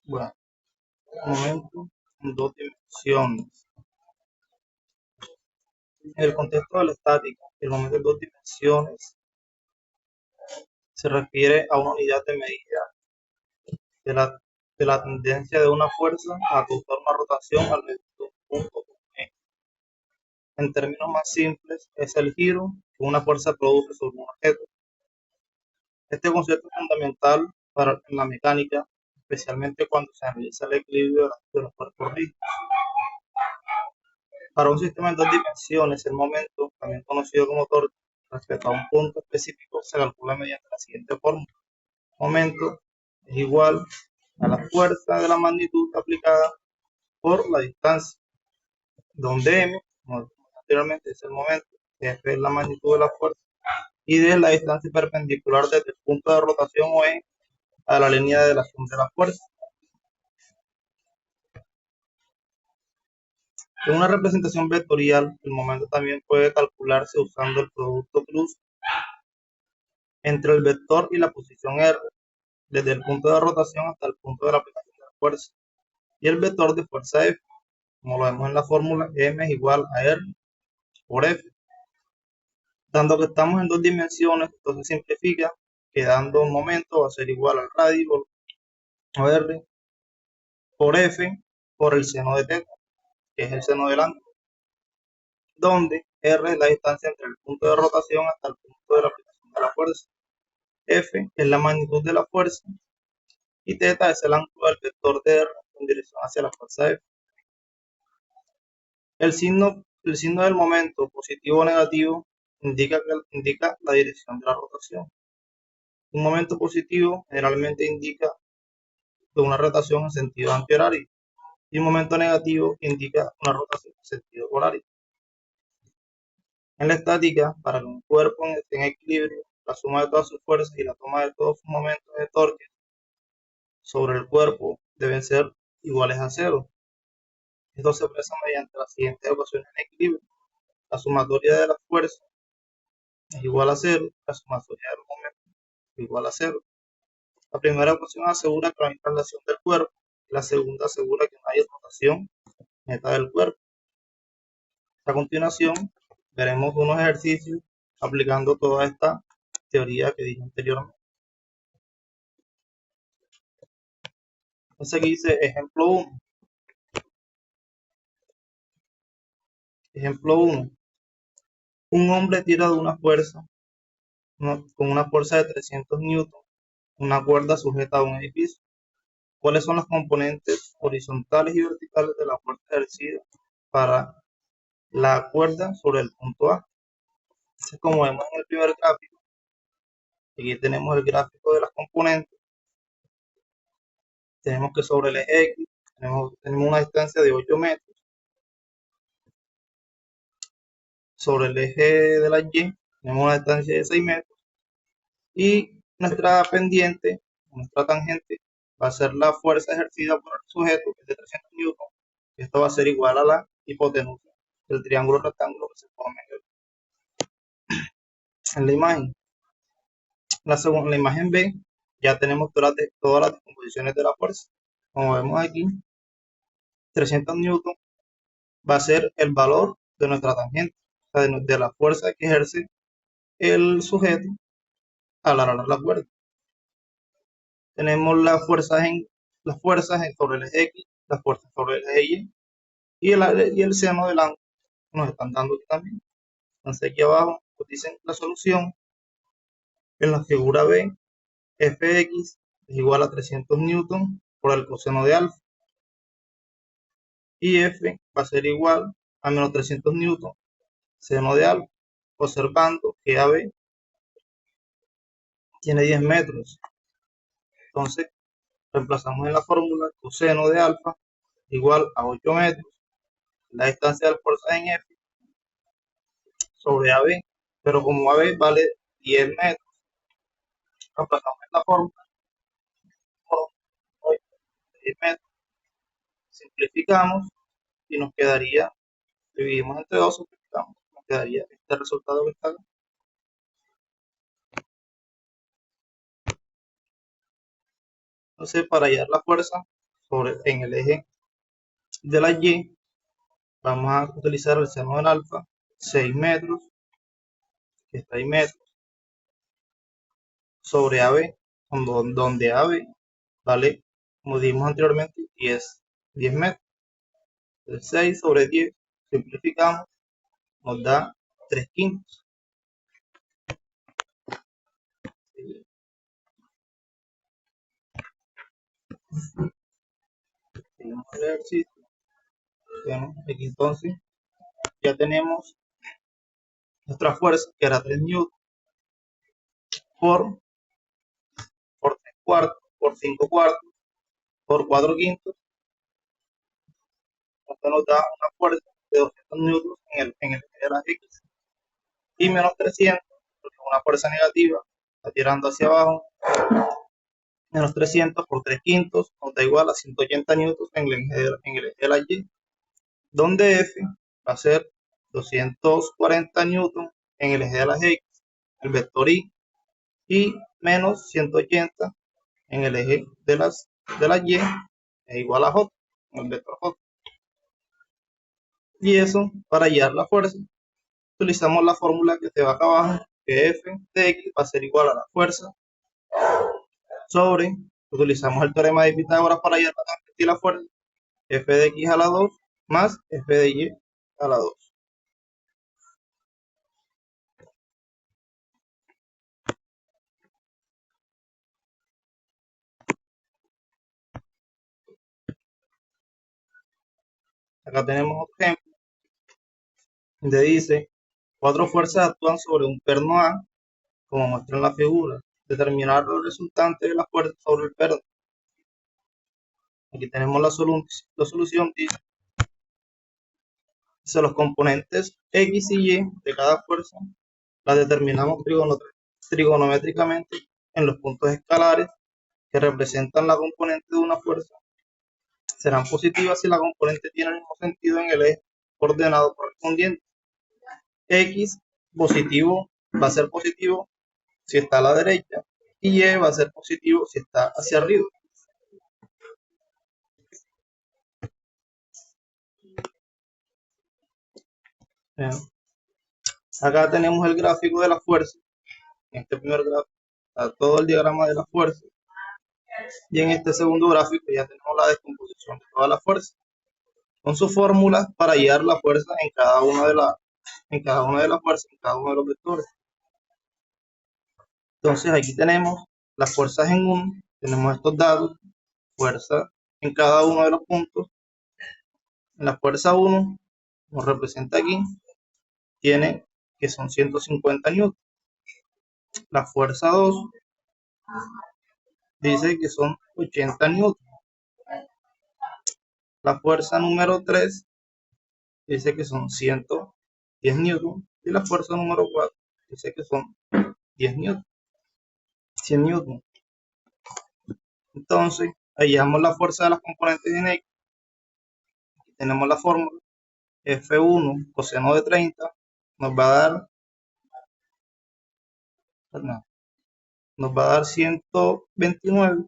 Bueno, momento en dos dimensiones. En el contexto de la estática, el momento en dos dimensiones se refiere a una unidad de medida de la, de la tendencia de una fuerza a causar una rotación alrededor de un punto E. En términos más simples, es el giro que una fuerza produce sobre un objeto. Este concepto es fundamental para la mecánica, especialmente cuando se analiza el equilibrio de los cuerpos rígidos. Para un sistema en dos dimensiones, el momento, también conocido como torque, respecto a un punto específico, se calcula mediante la siguiente fórmula. Momento es igual a la fuerza de la magnitud aplicada por la distancia, donde m, como dijimos anteriormente, es el momento, f es la magnitud de la fuerza, y d es la distancia perpendicular desde el punto de rotación o e a la línea de la acción de la fuerza. En una representación vectorial, el momento también puede calcularse usando el producto cruz entre el vector y la posición r, desde el punto de rotación hasta el punto de la aplicación de la fuerza, y el vector de fuerza F, como lo vemos en la fórmula, m es igual a r por F. Dando que estamos en dos dimensiones, entonces simplifica, quedando un momento va a ser igual al radio o r por F por el seno de θ, que es el seno del ángulo, donde r es la distancia entre el punto de rotación hasta el punto de la aplicación de la fuerza. F es la magnitud de la fuerza y θ es el ángulo del vector de r en dirección hacia la fuerza F. El signo del momento, positivo o negativo, indica la dirección de la rotación. Un momento positivo generalmente indica una rotación en sentido antihorario y un momento negativo indica una rotación en sentido horario. En la estática, para que un cuerpo esté en equilibrio, la suma de todas sus fuerzas y la toma de todos sus momentos de torque sobre el cuerpo deben ser iguales a cero. Esto se expresa mediante las siguientes ecuaciones en equilibrio. La sumatoria de las fuerzas es igual a cero, la sumatoria de los momentos es igual a cero. La primera ecuación asegura que no hay traslación del cuerpo y la segunda asegura que no hay rotación neta del cuerpo. A continuación, veremos unos ejercicios aplicando toda esta teoría que dije anteriormente. Entonces aquí dice ejemplo 1. Ejemplo 1. Un hombre tira de una fuerza, con una fuerza de 300 newton, una cuerda sujeta a un edificio. ¿Cuáles son los componentes horizontales y verticales de la fuerza ejercida para la cuerda sobre el punto A? Entonces, como vemos en el primer gráfico, aquí tenemos el gráfico de las componentes. Tenemos que sobre el eje X tenemos una distancia de 8 metros. Sobre el eje de la Y tenemos una distancia de 6 metros. Y nuestra pendiente, nuestra tangente, va a ser la fuerza ejercida por el sujeto, que es de 300 newton. Esto va a ser igual a la hipotenusa del triángulo rectángulo que se forma en la imagen. En la imagen B ya tenemos todas las descomposiciones de la fuerza. Como vemos aquí, 300 newton va a ser el valor de nuestra tangente, o sea, de la fuerza que ejerce el sujeto al alargar la cuerda. Tenemos las fuerzas sobre el eje X, las fuerzas sobre el eje Y y el seno del ángulo nos están dando aquí también. Entonces aquí abajo nos dicen la solución. En la figura B, Fx es igual a 300 newton por el coseno de alfa. y F va a ser igual a menos 300 newton seno de alfa, observando que AB tiene 10 metros. Entonces, reemplazamos en la fórmula coseno de alfa igual a 8 metros, la distancia de las fuerzas en F sobre AB, pero como AB vale 10 metros, reemplazamos en la fórmula por 8 de 10 metros, simplificamos y nos quedaría, dividimos entre 2, simplificamos, nos quedaría este resultado que está acá. Entonces, para hallar la fuerza en el eje de la Y, vamos a utilizar el seno del alfa, 6 metros, que está ahí metros, sobre AB, donde AB vale, como dijimos anteriormente, 10 metros. El 6 sobre 10, simplificamos, nos da 3 quintos. Seguimos el ejercicio. Bueno, aquí entonces ya tenemos nuestra fuerza, que era 3 newton por 3 cuartos, por 5 cuartos, por 4 quintos. Esto nos da una fuerza de 200 newtons en el eje de las X. Y menos 300, porque es una fuerza negativa, está tirando hacia abajo. Menos 300 por 3 quintos nos da igual a 180 newtons en el eje de la Y, donde F va a ser 240 newtons en el eje de las X, el vector y menos 180 en el eje de las Y es igual a J, el vector J. Y eso, para hallar la fuerza, utilizamos la fórmula que te va acá abajo, que F de X va a ser igual a la fuerza sobre, utilizamos el teorema de Pitágoras para hallar la tangente y la fuerza, F de X a la 2 más F de Y a la 2. Acá tenemos otro ejemplo, donde dice, 4 fuerzas actúan sobre un perno A, como muestra en la figura. Determinar los resultantes de las fuerzas sobre el perno. Aquí tenemos la solución, dice los componentes X y Y de cada fuerza las determinamos trigonométricamente en los puntos escalares que representan la componente de una fuerza. Serán positivas si la componente tiene el mismo sentido en el eje coordenado correspondiente. X positivo va a ser positivo si está a la derecha y Y va a ser positivo si está hacia arriba. Bien. Acá tenemos el gráfico de la fuerza. En este primer gráfico está todo el diagrama de la fuerza. Y en este segundo gráfico ya tenemos la descomposición de toda la fuerza. Con sus fórmulas para hallar la fuerza en cada una de las fuerzas, en cada uno de los vectores. Entonces aquí tenemos las fuerzas en uno, tenemos estos datos, fuerza en cada uno de los puntos. En la fuerza 1, nos representa aquí, tiene que son 150 newtons. La fuerza 2 dice que son 80 newtons. La fuerza número 3 dice que son 110 newtons. Y la fuerza número 4 dice que son 10 newtons, 100 newtons. Entonces, hallamos la fuerza de las componentes en X. Aquí tenemos la fórmula. F1 coseno de 30 nos va a dar, perdón, nos va a dar 129.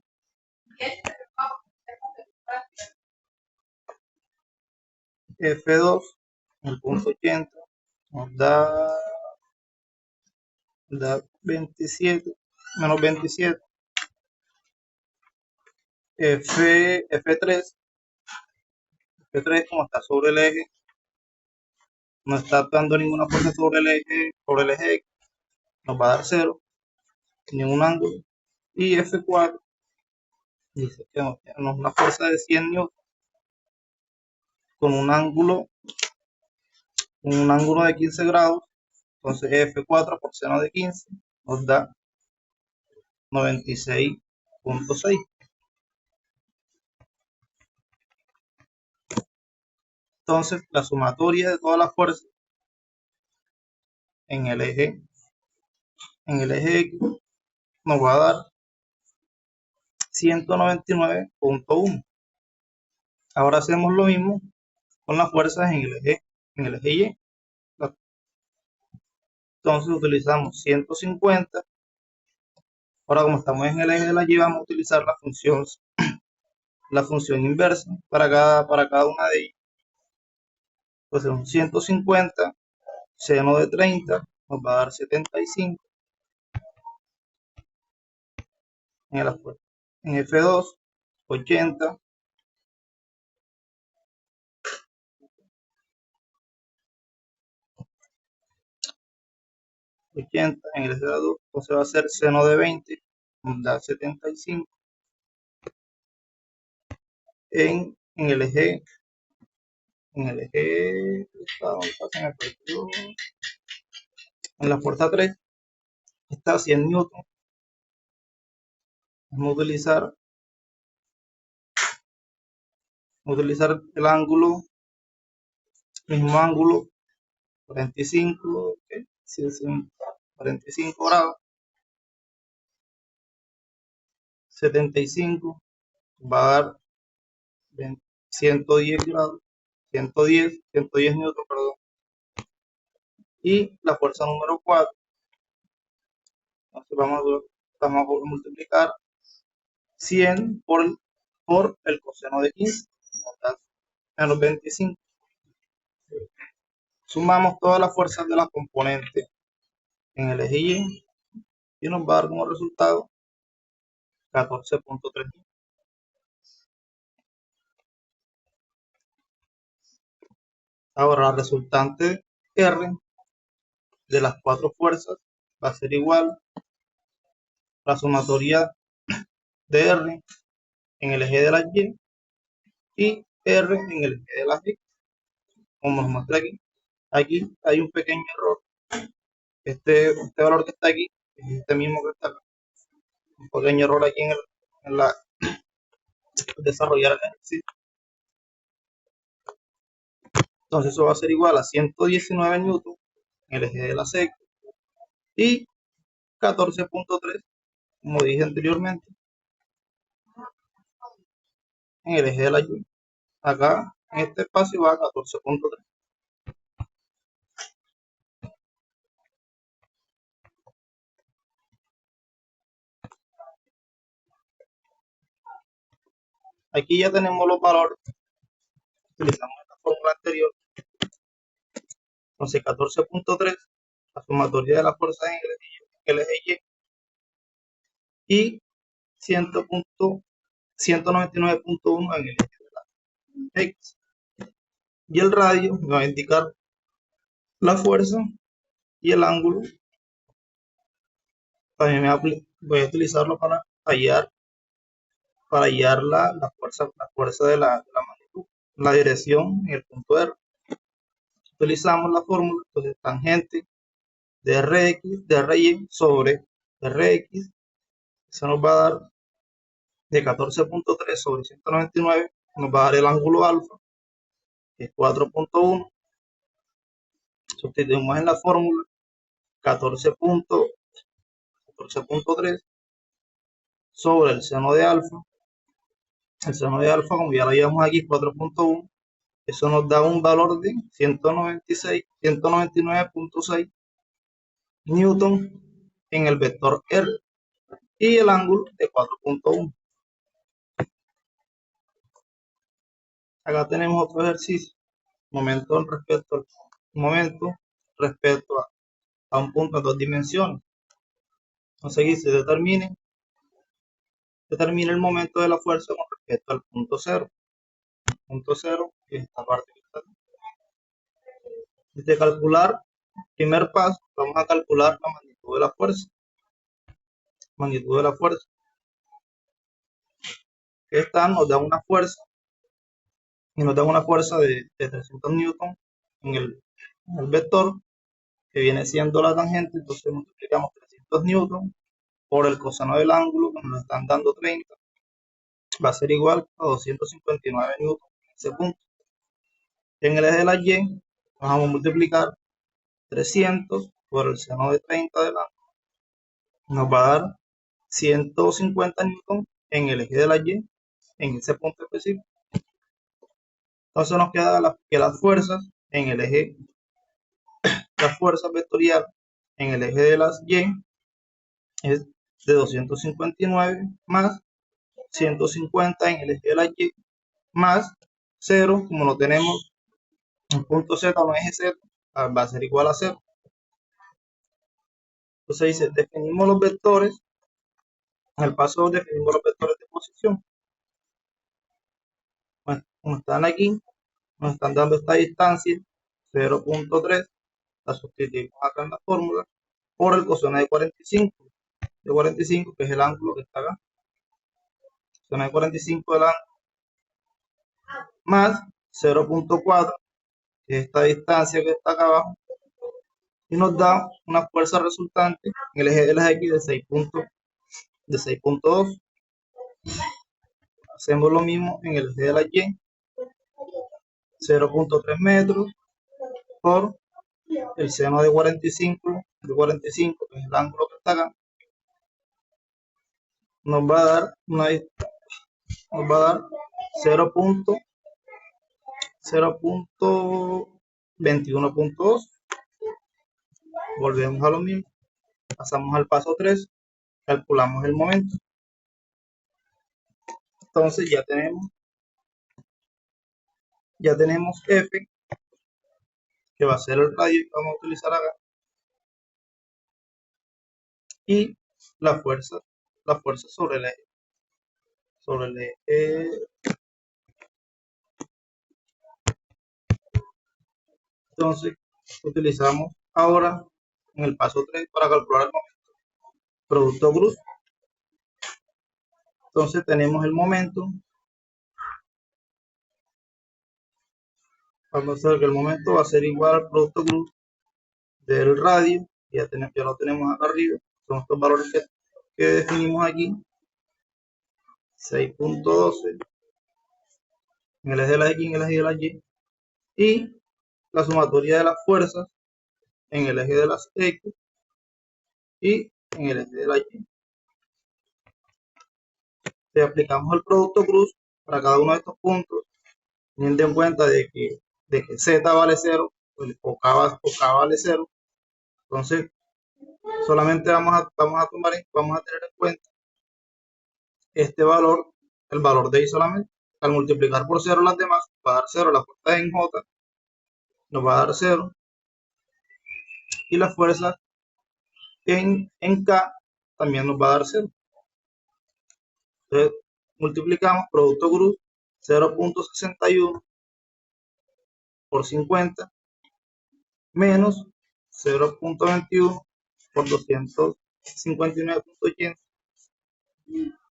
F2, el punto 80, nos da 27, menos 27. F3, F3 como está sobre el eje, no está actuando ninguna fuerza sobre el eje X, nos va a dar 0, ningún ángulo. Y F4 dice que nos da una fuerza de 100 newtons con un ángulo de 15 grados. Entonces F4 por seno de 15 nos da 96.6. Entonces la sumatoria de todas las fuerzas en el eje X nos va a dar 199.1. Ahora hacemos lo mismo con las fuerzas en el eje Y. Entonces utilizamos 150. Ahora, como estamos en el eje de la Y, vamos a utilizar la función inversa para cada una de ellas. Entonces, un 150 seno de 30 nos va a dar 75. En F2, 80. En el eje 2, entonces va a ser seno de 20, nos da 75. En el eje, en la fuerza 3, está 100 newton. Vamos a utilizar el ángulo, mismo ángulo, 45, okay, 45 grados, 75, va a dar 110 grados, 110 newton, perdón. Y la fuerza número 4, entonces vamos a multiplicar 100 por el coseno de 15, menos 25. Sumamos todas las fuerzas de la componente en el eje Y nos va a dar como resultado 14.3. Ahora la resultante R de las 4 fuerzas va a ser igual a la sumatoria de R en el eje de la Y R en el eje de la X. Como nos muestra aquí. Aquí hay un pequeño error. Este valor que está aquí es este mismo que está acá. Un pequeño error aquí en la desarrollar el ejercicio. Entonces eso va a ser igual a 119 newton en el eje de la X y 14.3, como dije anteriormente, en el eje de la Y. Acá en este espacio va a 14.3. Aquí ya tenemos los valores. Utilizamos la fórmula anterior. Entonces 14.3, la sumatoria de las fuerzas en el eje Y 199.1 en el eje de la X. Y el radio me va a indicar la fuerza y el ángulo. También voy a utilizarlo para hallar la fuerza de la magnitud, la dirección en el punto R. Utilizamos la fórmula, entonces tangente de Ry sobre Rx, eso nos va a dar de 14.3 sobre 199, nos va a dar el ángulo alfa, que es 4.1. Sustituimos en la fórmula 14.3 sobre el seno de alfa. El seno de alfa, como ya lo llevamos aquí, 4.1. Eso nos da un valor de 199.6 newton en el vector R y el ángulo de 4.1. Acá tenemos otro ejercicio, momento respecto a un punto en 2 dimensiones. Entonces aquí se determina el momento de la fuerza con respecto al punto cero. Punto cero es esta parte que está aquí. Desde calcular, primer paso, vamos a calcular la magnitud de la fuerza. Esta nos da una fuerza y nos da una fuerza de 300 newton en el vector, que viene siendo la tangente. Entonces multiplicamos 300 newton por el coseno del ángulo, que nos están dando 30, va a ser igual a 259 newton en ese punto. En el eje de la Y vamos a multiplicar 300 por el seno de 30 del ángulo, nos va a dar 150 newton en el eje de la Y, en ese punto específico. Entonces nos queda que las fuerzas en el eje, la fuerza vectorial en el eje de las Y es de 259 más 150 en el eje de la Y más 0, como no tenemos un punto Z o un eje Z, va a ser igual a 0. Entonces dice, definimos los vectores. En el paso 2 definimos los vectores de posición. Bueno, como están aquí, nos están dando esta distancia, 0.3, la sustituimos acá en la fórmula, por el coseno de 45, que es el ángulo que está acá. Coseno de 45 del ángulo, más 0.4, que es esta distancia que está acá abajo, y nos da una fuerza resultante en el eje de las X de 6.2. Hacemos lo mismo en el eje de la Y, 0.3 metros por el seno de 45, que es el ángulo que está acá, nos va a dar 0.21.2. Volvemos a lo mismo, pasamos al paso 3, calculamos el momento. Entonces ya tenemos F, que va a ser el radio que vamos a utilizar acá, y la fuerza sobre el eje. Entonces utilizamos ahora en el paso 3 para calcular el momento, producto cruz. Entonces tenemos el momento. Vamos a ver que el momento va a ser igual al producto cruz del radio. Ya lo tenemos acá arriba. Son estos valores que definimos aquí. 6.12 en el eje de la X, en el eje de la Y. Y la sumatoria de las fuerzas en el eje de las X y en el eje de la Y. Si aplicamos el producto cruz para cada uno de estos puntos, teniendo en cuenta de que Z vale 0 o K vale 0, entonces solamente vamos a tener en cuenta este valor, el valor de I solamente. Al multiplicar por 0 las demás, va a dar 0, la fuerza en J nos va a dar 0, y la fuerza en K también nos va a dar 0. Entonces multiplicamos producto cruz 0.61 por 50 menos 0.21 por 259.80.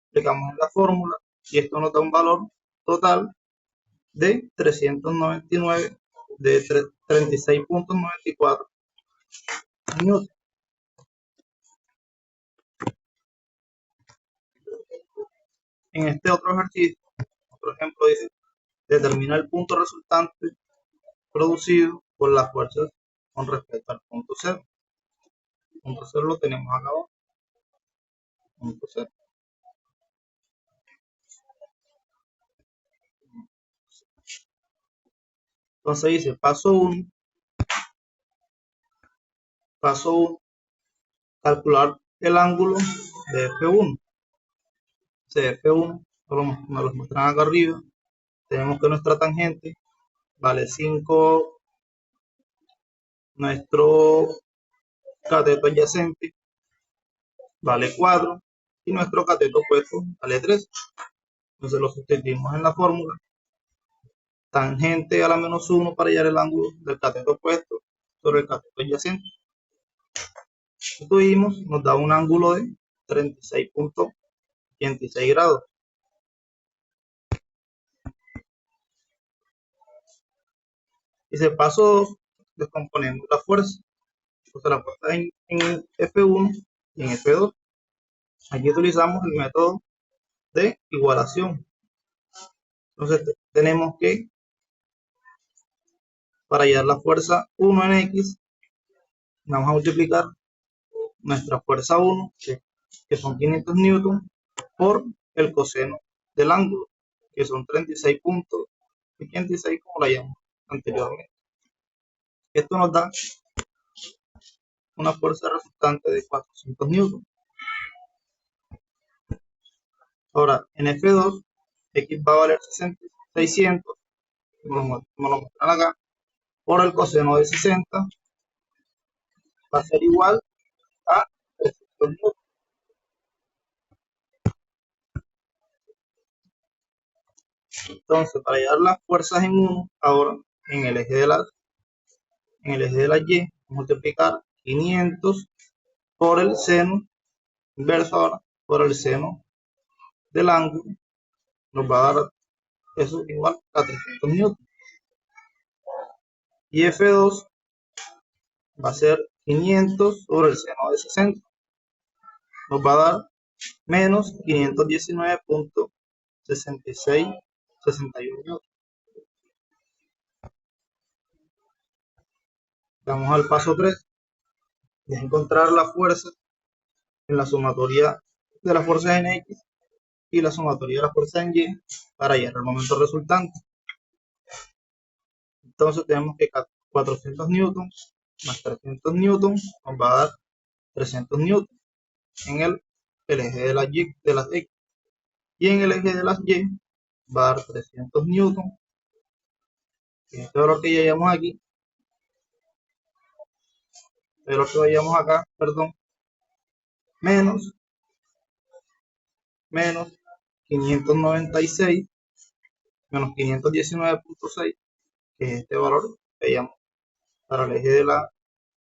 Aplicamos la fórmula y esto nos da un valor total de 399, de 36.94 newton. En este otro ejercicio, otro ejemplo dice, determina el punto resultante producido por las fuerzas con respecto al punto cero. El punto cero lo tenemos acá abajo. Punto cero. Entonces dice, paso 1, calcular el ángulo de F1. F1, nos lo muestran acá arriba. Tenemos que nuestra tangente vale 5, nuestro cateto adyacente vale 4 y nuestro cateto opuesto vale 3. Entonces lo sustituimos en la fórmula. Tangente a la menos 1 para hallar el ángulo del cateto opuesto sobre el cateto adyacente. Sustituimos, nos da un ángulo de 36.86 grados. Dice paso 2, descomponemos la fuerza. Entonces la fuerza en F1 y en F2. Aquí utilizamos el método de igualación. Entonces tenemos que, para hallar la fuerza 1 en X, vamos a multiplicar nuestra fuerza 1, que son 500 newton, por el coseno del ángulo, que son 36.86 como la llamamos anteriormente. Esto nos da una fuerza resultante de 400 newton. Ahora, en F2, X va a valer 600, como lo muestran acá, por el coseno de 60, va a ser igual a 300 newton. Entonces, para hallar las fuerzas en 1, ahora en el eje de la Y, multiplicar 500 por el seno inverso, ahora por el seno del ángulo, nos va a dar eso igual a 300 newton. Y F2 va a ser 500 sobre el seno de 60, nos va a dar menos 519.6661 newton. Vamos al paso 3, es encontrar la fuerza en la sumatoria de las fuerzas en X y la sumatoria de las fuerzas en Y para hallar el momento resultante. Entonces tenemos que 400 newtons más 300 newtons nos va a dar 300 newtons en el eje de las X, y en el eje de las Y va a dar 300 newtons, este valor que ya hallamos aquí, el valor que vayamos acá, perdón, menos 596 menos 519.6, que es este valor que hallamos para el eje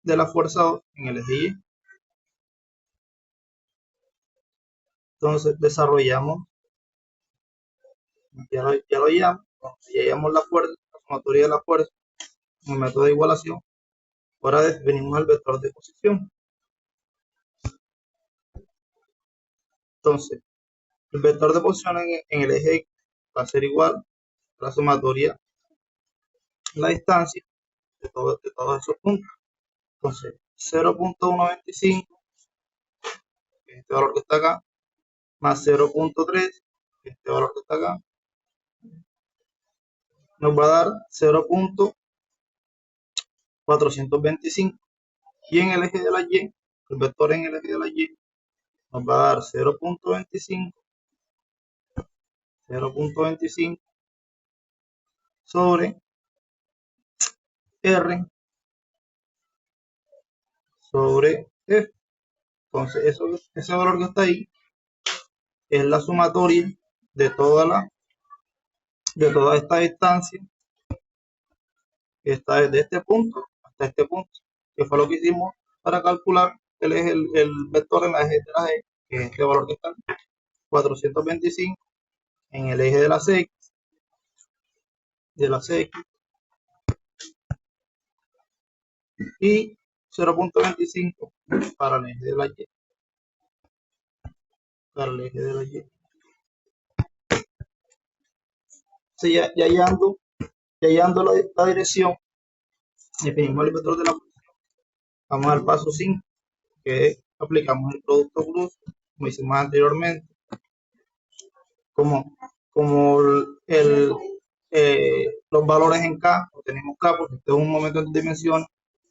de la fuerza 2 en el eje Y. Entonces desarrollamos, ya lo hallamos, ya hallamos la fuerza, la sumatoria de la fuerza en el método de igualación. Ahora definimos el vector de posición. Entonces, el vector de posición en el eje X va a ser igual a la sumatoria, la distancia de todos esos puntos. Entonces, 0.125, este valor que está acá, más 0.3, este valor que está acá, nos va a dar 0.425. Y en el eje de la Y, el vector en el eje de la Y, nos va a dar 0.25 sobre R sobre F. Entonces, ese valor que está ahí es la sumatoria de toda esta distancia que está desde este punto hasta este punto, que fue lo que hicimos para calcular el vector en la eje de la G, que es este valor que está 425 en el eje de la CX, y 0.25 para el eje de la Y. Sí, ya hallando la dirección, definimos el vector de la posición. Vamos al paso 5, que aplicamos el producto cruz, como hicimos anteriormente. Como los valores en K, obtenemos K porque este es un momento en dimensión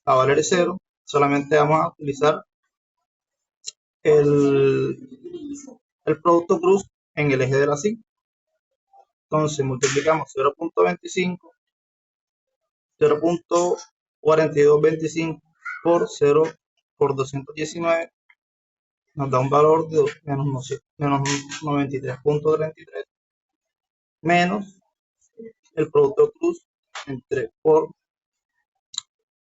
a valer 0, solamente vamos a utilizar el producto cruz en el eje de la Y. Entonces multiplicamos 0.25, 0.4225 por 0 por 219, nos da un valor de menos 93.33, menos el producto cruz entre por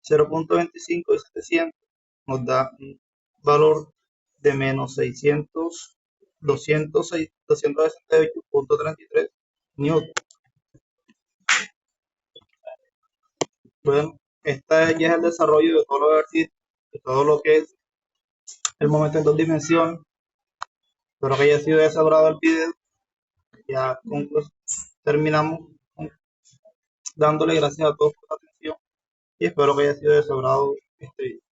0.25 y 700, nos da un valor de menos 268.33 newton. Bueno, esta ya es el desarrollo de todos los ejercicios, de todo lo que es el momento en dos dimensiones. Espero que haya sido desagradable el video. Ya terminamos dándole gracias a todos por la atención y espero que haya sido de su agrado este video.